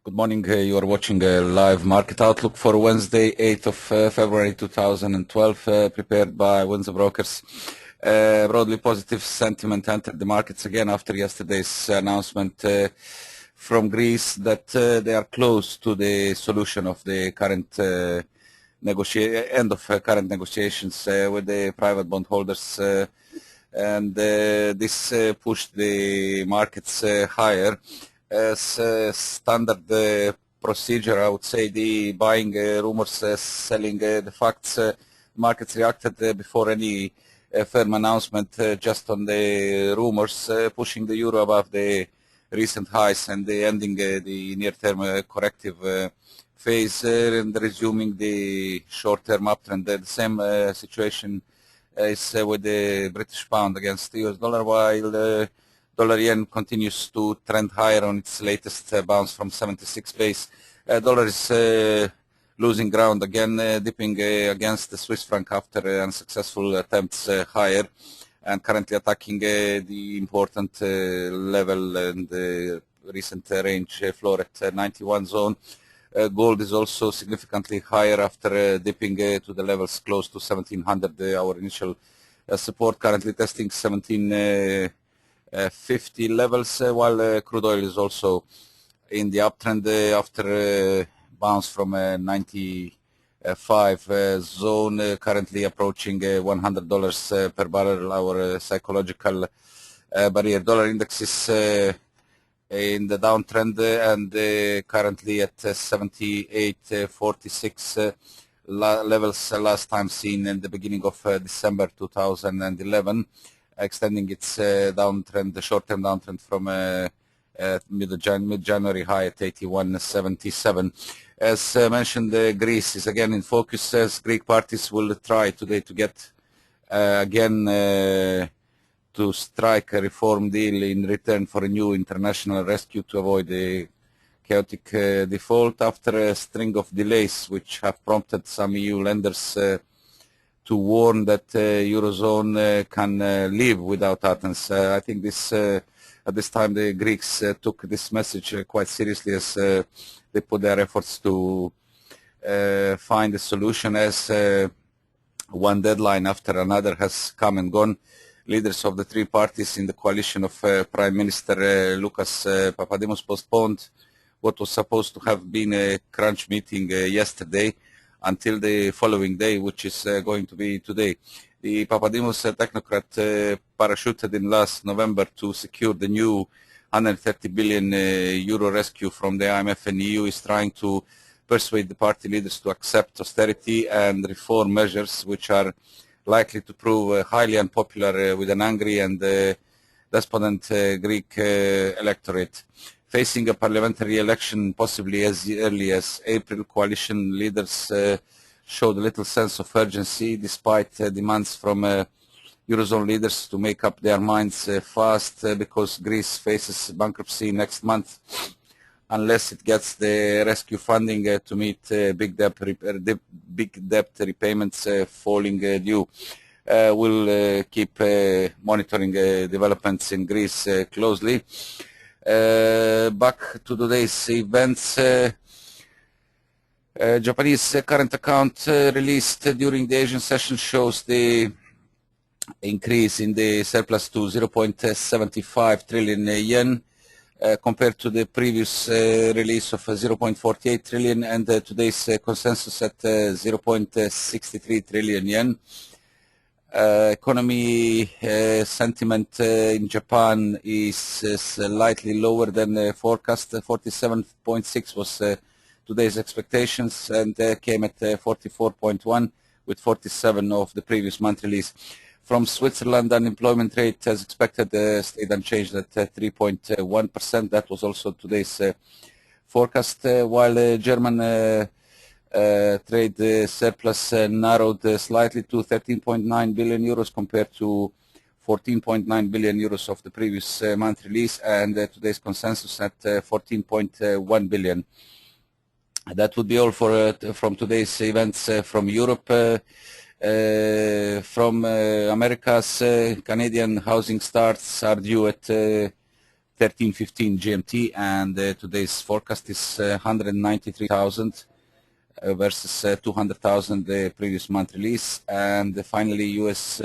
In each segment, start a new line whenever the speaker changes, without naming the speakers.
Good morning. You are watching a live market outlook for Wednesday, 8th of February 2012, prepared by Windsor Brokers. Broadly positive sentiment entered the markets again after yesterday's announcement from Greece that they are close to the solution of the current end of current negotiations with the private bondholders, and this pushed the markets higher. As standard procedure, I would say the buying rumors, selling the facts. Markets reacted before any firm announcement, just on the rumors, pushing the euro above the recent highs and ending the near-term corrective phase and resuming the short-term uptrend. The same situation is with the British pound against the US dollar, while dollar yen continues to trend higher on its latest bounce from 76 base. Dollar is losing ground again, dipping against the Swiss franc after unsuccessful attempts higher, and currently attacking the important level and the recent range floor at 91 zone. Gold is also significantly higher after dipping to the levels close to 1700, our initial support, currently testing 1750 levels, while crude oil is also in the uptrend after bounce from 95 zone, currently approaching $100 per barrel, our psychological barrier. Dollar index is in the downtrend and currently at 78.46 levels last time seen in the beginning of December 2011, extending its downtrend, the short-term downtrend from mid-January high at 81.77. As mentioned, Greece is again in focus, as Greek parties will try today to get again to strike a reform deal in return for a new international rescue to avoid a chaotic default after a string of delays which have prompted some EU lenders to warn that Eurozone can live without Athens. I think this at this time the Greeks took this message quite seriously, as they put their efforts to find a solution, as one deadline after another has come and gone. Leaders of the three parties in the coalition of Prime Minister Lucas Papadimos postponed what was supposed to have been a crunch meeting yesterday until the following day, which is going to be today. The Papadimos technocrat parachuted in last November to secure the new 130 billion euro rescue from the IMF and EU is trying to persuade the party leaders to accept austerity and reform measures which are likely to prove highly unpopular with an angry and despondent Greek electorate. Facing a parliamentary election possibly as early as April, coalition leaders showed a little sense of urgency despite demands from Eurozone leaders to make up their minds fast, because Greece faces bankruptcy next month unless it gets the rescue funding to meet big debt repayments falling due. We'll keep monitoring developments in Greece closely. Back to today's events. Japanese current account released during the Asian session shows the increase in the surplus to 0.75 trillion yen compared to the previous release of 0.48 trillion and today's consensus at 0.63 trillion yen. Economy sentiment in Japan is slightly lower than forecast. 47.6 was today's expectations and came at 44.1 with 47 of the previous month release. From Switzerland, unemployment rate as expected stayed unchanged at 3.1%. That was also today's forecast, while German trade surplus narrowed slightly to 13.9 billion euros compared to 14.9 billion euros of the previous month release, and today's consensus at 14.1 billion. That would be all from today's events from Europe. From Americas, Canadian housing starts are due at 13:15 GMT, and today's forecast is 193,000 versus 200,000 the previous month release. And finally, U.S.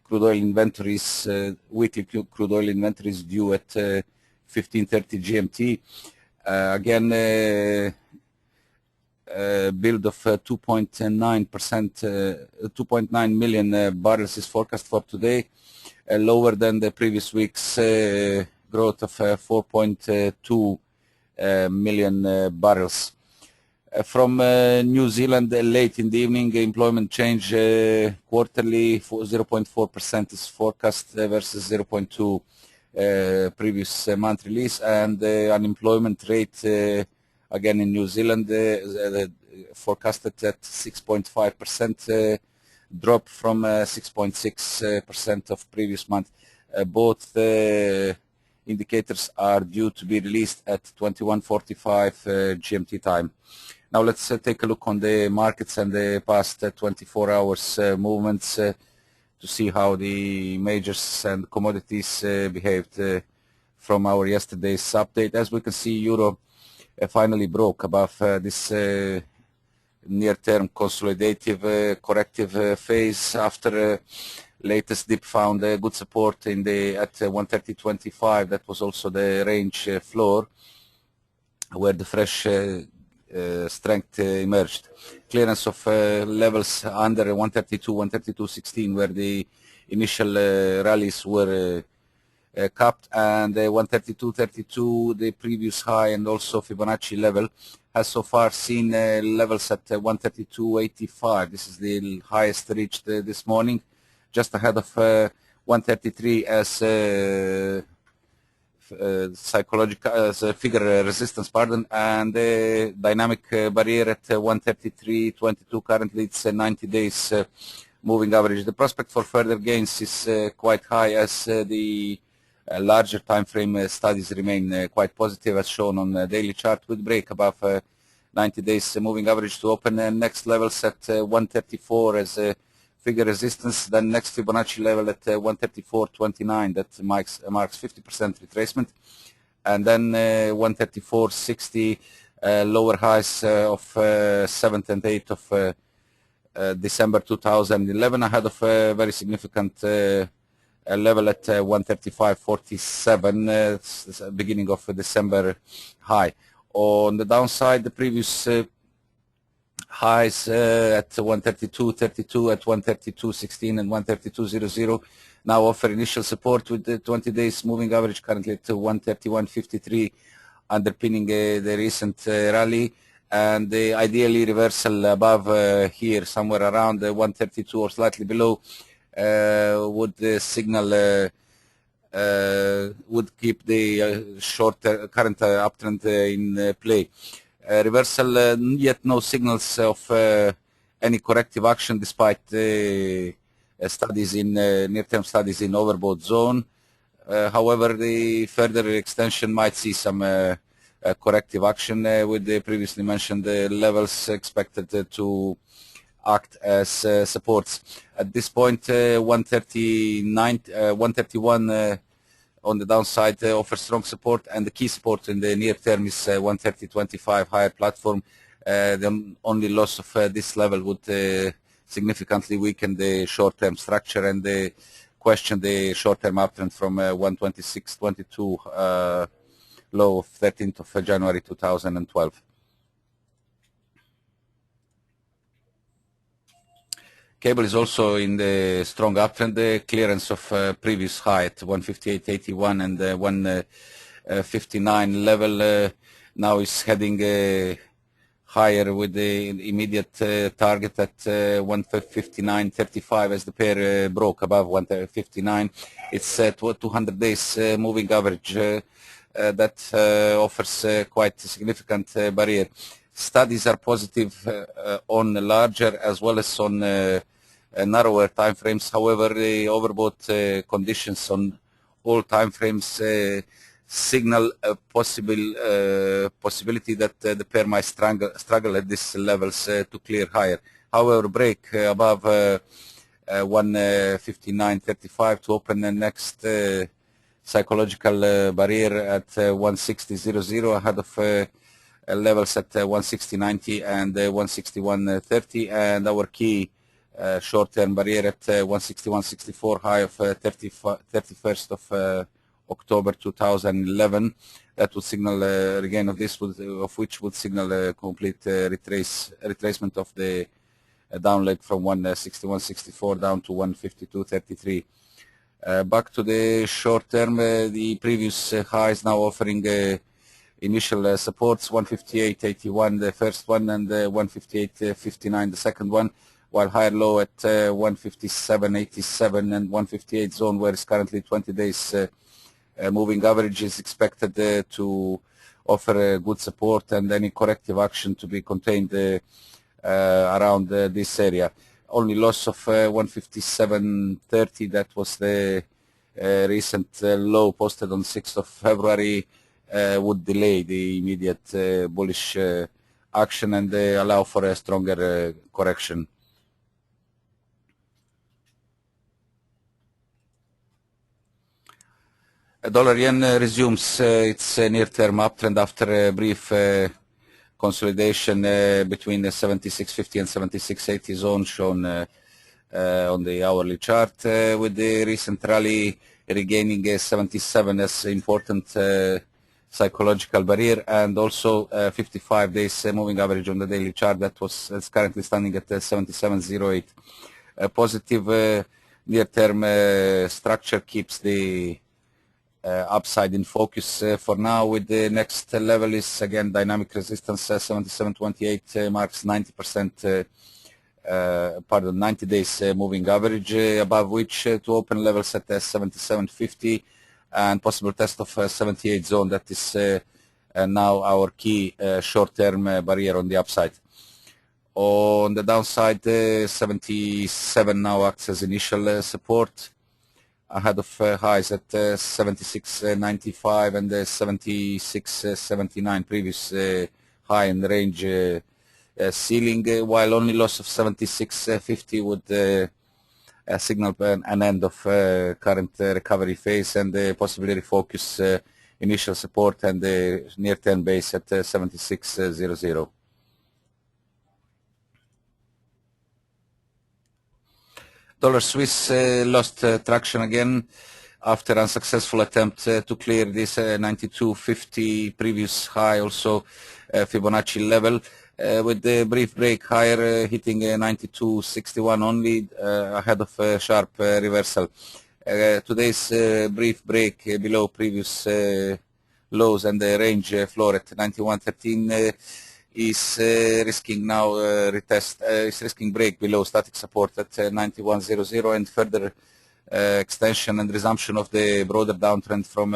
crude oil inventories, weekly crude oil inventories due at 15:30 GMT. Again, build of 2.9 million barrels is forecast for today, lower than the previous week's growth of 4.2 million barrels. From New Zealand, late in the evening, employment change quarterly for 0.4% is forecast versus 0.2 previous month release, and unemployment rate again in New Zealand forecasted at 6.5%, drop from 6.6% of previous month. Both indicators are due to be released at 21:45 GMT time. Now let's take a look on the markets and the past 24 hours movements to see how the majors and commodities behaved from our yesterday's update. As we can see, Euro finally broke above this near-term consolidative corrective phase after latest dip found good support in the at 130.25. That was also the range floor where the fresh strength emerged. Clearance of levels under 132, 132.16, where the initial rallies were capped, and 132.32, the previous high and also Fibonacci level, has so far seen levels at 132.85. This is the highest reached this morning, just ahead of 133 as psychological as a figure resistance, pardon, and the dynamic barrier at 133.22. Currently it's 90 days moving average. The prospect for further gains is quite high, as the larger time frame studies remain quite positive, as shown on the daily chart, with break above 90 days moving average to open next levels at 134 as a figure resistance, then next Fibonacci level at 134.29, that marks 50% retracement, and then 134.60 lower highs of 7th and 8th of December 2011, ahead of a very significant level at 135.47, beginning of December high. On the downside, the previous highs at 132.32, at 132.16 and 132.00 now offer initial support, with the 20 days moving average currently at 131.53, underpinning the recent rally, and the ideally reversal above here somewhere around 132 or slightly below would signal would keep the short current uptrend in play. Reversal, yet no signals of any corrective action, despite studies in near-term studies in overbought zone. However, the further extension might see some corrective action, with the previously mentioned levels expected to act as supports. At this point, 131 on the downside offers strong support, and the key support in the near term is 130.25 higher platform. The only loss of this level would significantly weaken the short-term structure and question the short-term uptrend from 126.22 low of 13th of January 2012. Cable is also in the strong uptrend. The clearance of previous high at 158.81 and 159 level now is heading higher, with the immediate target at 159.35 as the pair broke above 159. It's 200 days moving average that offers quite a significant barrier. Studies are positive on larger as well as on narrower time frames. However, the overbought conditions on all time frames signal a possibility that the pair might struggle at these levels to clear higher. However, break above 159.35 to open the next psychological barrier at 160.00 ahead of levels at 160.90 and 161.30, and our key short-term barrier at 161.64, high of 31st of October 2011. That would signal regain of this, of which would signal a complete retracement of the down leg from 161.64 down to 152.33. Back to the short term, the previous highs now offering initial supports, 158.81 the first one and 158.59 the second one, while higher low at 157.87 and 158 zone, where it's currently 20 days moving average is expected to offer good support, and any corrective action to be contained around this area. Only loss of 157.30, that was the recent low posted on 6th of February, would delay the immediate bullish action and allow for a stronger correction. Dollar yen resumes its near-term uptrend after a brief consolidation between the 76.50 and 76.80 zone shown on the hourly chart, with the recent rally regaining 77 as important psychological barrier, and also 55 days moving average on the daily chart that's currently standing at 77.08. A positive near-term structure keeps the upside in focus for now, with the next level is again dynamic resistance 77.28, marks 90% 90 days moving average, above which to open levels at 77.50 and possible test of 78 zone. That is now our key short-term barrier on the upside. On the downside, 77 now acts as initial support ahead of highs at 76.95 and 76.79, previous high in the range ceiling, while only loss of 76.50 would signal an end of current recovery phase and possibly refocus initial support and the near-term base at 76.00. Dollar Swiss lost traction again after unsuccessful attempt to clear this 92.50 previous high, also Fibonacci level, with the brief break higher hitting 92.61 only ahead of a sharp reversal. Today's brief break below previous lows and the range floor at 91.13 is risking now retest, is risking break below static support at 91.00 and further extension and resumption of the broader downtrend from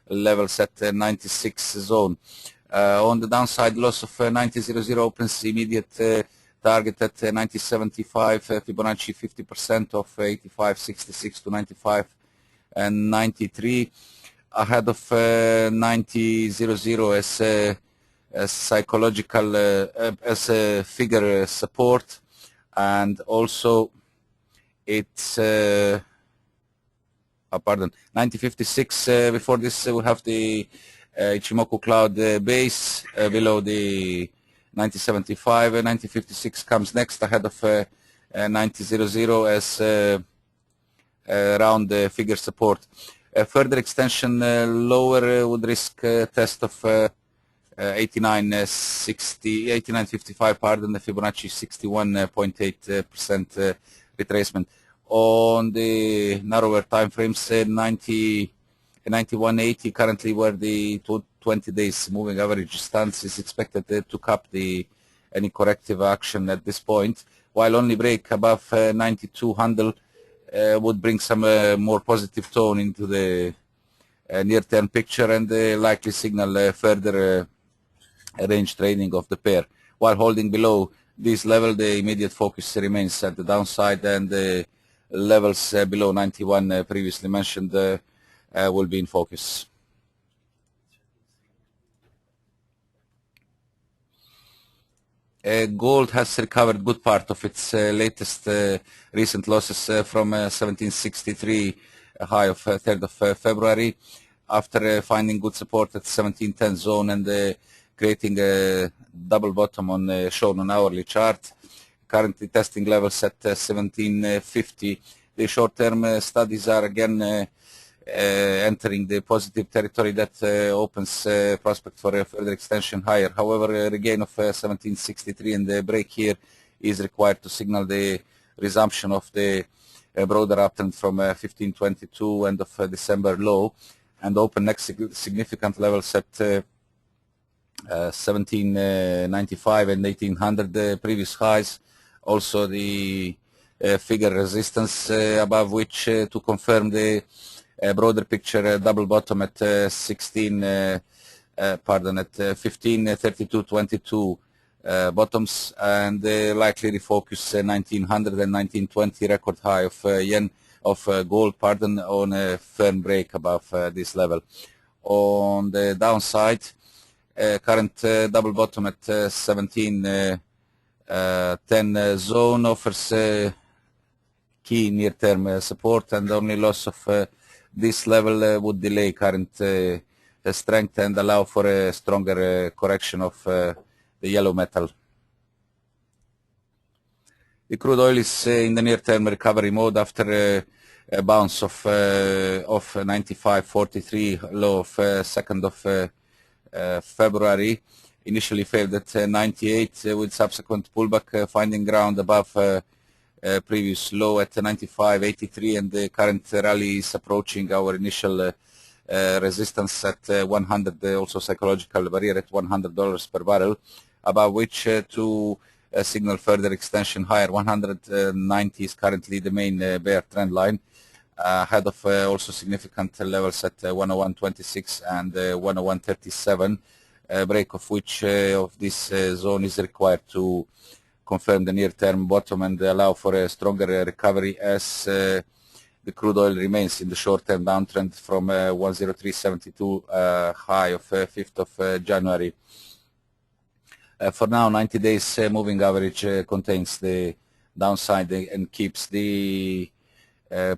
levels at 96 zone. On the downside, loss of 90.00 opens immediate target at 90.75, Fibonacci 50% of 85.66 to 95 and 93, ahead of 90.00 as psychological as a figure support, and also it's 90.56. Before this we have the Ichimoku cloud base below the 90.75. 90.56 comes next ahead of 90.00 as round figure support. Further extension lower would risk test of 89.55, pardon, the Fibonacci 61.8% retracement. On the narrower time frames, 91.80 currently where the 20 days moving average stance is expected to cap any corrective action at this point, while only break above 92 handle would bring some more positive tone into the near-term picture and likely signal further range trading of the pair. While holding below this level, the immediate focus remains at the downside, and the levels below 91 previously mentioned will be in focus. Gold has recovered good part of its latest recent losses from 1763 high of 3rd of February. After finding good support at 1710 zone and creating a double bottom on shown on hourly chart, currently testing levels at 1750. The short-term studies are again entering the positive territory that opens prospect for a further extension higher. However, a regain of 1763 and the break here is required to signal the resumption of the broader uptrend from 1522 end of December low, and open next significant levels at 1795 and 1800 previous highs. Also the figure resistance above which to confirm the broader picture double bottom at 1532.22 bottoms, and likely refocus 1900 and 1920 record high of yen of gold on a firm break above this level. On the downside, current double bottom at 1710 zone offers key near-term support, and only loss of this level would delay current strength and allow for a stronger correction of the yellow metal. The crude oil is in the near-term recovery mode after a bounce of 95.43 low of 2nd of February. Initially failed at 98 with subsequent pullback, finding ground above previous low at 95.83, and the current rally is approaching our initial resistance at 100, also psychological barrier at $100 per barrel, above which to signal further extension higher. 190 is currently the main bear trend line, ahead of also significant levels at 101.26 and 101.37, break of which of this zone is required to confirm the near-term bottom and allow for a stronger recovery, as the crude oil remains in the short-term downtrend from 103.72 high of 5th of January. For now, 90 days moving average contains the downside and keeps the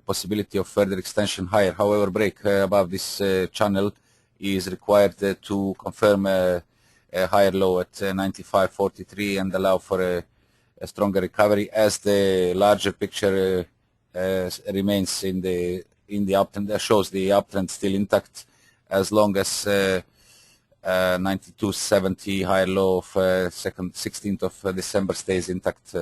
possibility of further extension higher. However, break above this channel is required to confirm a higher low at 95.43 and allow for a stronger recovery, as the larger picture remains in the uptrend, shows the uptrend still intact, as long as 92.70 higher low of 16th of December stays intact.